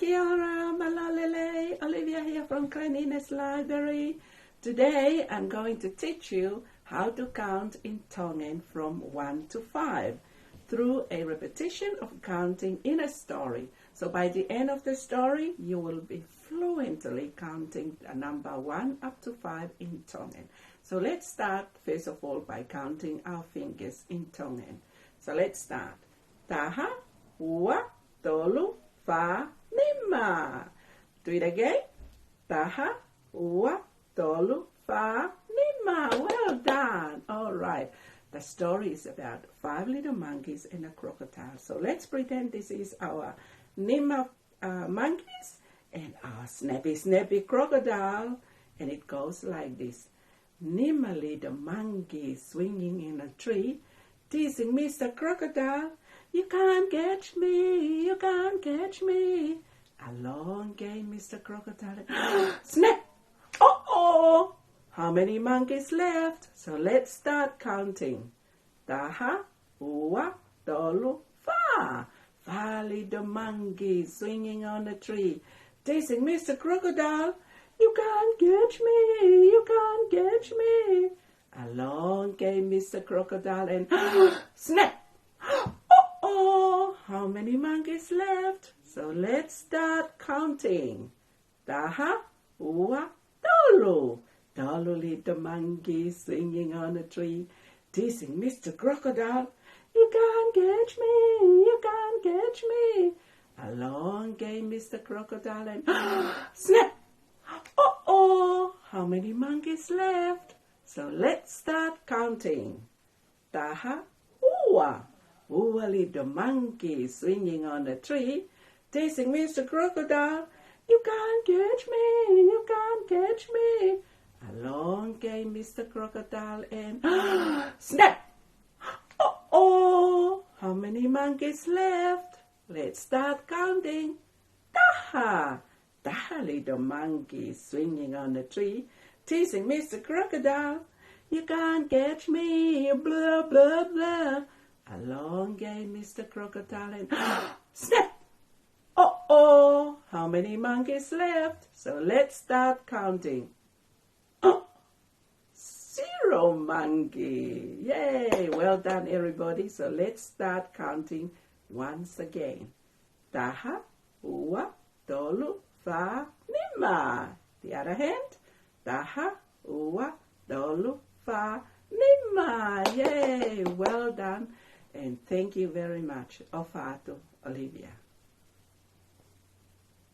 Kia ora, malalele, Olivia here from Cleanliness Library. Today I'm going to teach you how to count in Tongan from 1 to 5 through a repetition of counting in a story. So by the end of the story, you will be fluently counting a number 1 up to 5 in Tongan. So let's start first of all by counting our fingers in Tongan. So let's start. Taha, ua, tolu, fa, lima. Do it again. Taha, ua, tolu, fa, lima. Well done. All right. The story is about 5 little monkeys and a crocodile. So let's pretend this is our Nima monkeys and our snappy crocodile. And it goes like this. Nima little monkey swinging in a tree, teasing Mr. Crocodile. You can't catch me, you can't catch me. Along came Mr. Crocodile. Snap! Uh-oh! How many monkeys left? So let's start counting. Taha, ua, tolu, fa. 5 little monkeys swinging on a tree, teasing Mr. Crocodile. You can't catch me, you can't catch me. Along came Mr. Crocodile and snap! Uh-oh! How many monkeys left? So let's start counting. Taha, ua, tolu. Tolu little monkey swinging on a tree, teasing Mr. Crocodile. You can't catch me, you can't catch me. Along came Mr. Crocodile and snap! Uh-oh! How many monkeys left? So let's start counting. Taha, ua. Ua little monkey swinging on a tree, teasing Mr. Crocodile. You can't catch me, you can't catch me. Along came Mr. Crocodile and snap! Uh-oh! How many monkeys left? Let's start counting. Taha! Taha little monkey swinging on a tree, teasing Mr. Crocodile. You can't catch me, blah, blah, blah. Along came Mr. Crocodile and snap! Uh-oh! How many monkeys left? So let's start counting. 0 monkey. Yay! Well done, everybody. So let's start counting once again. Taha, ua, tolu, fa, lima. The other hand. Taha, ua, tolu, fa, lima. Yay! Well done. And thank you very much. Ofato, Olivia.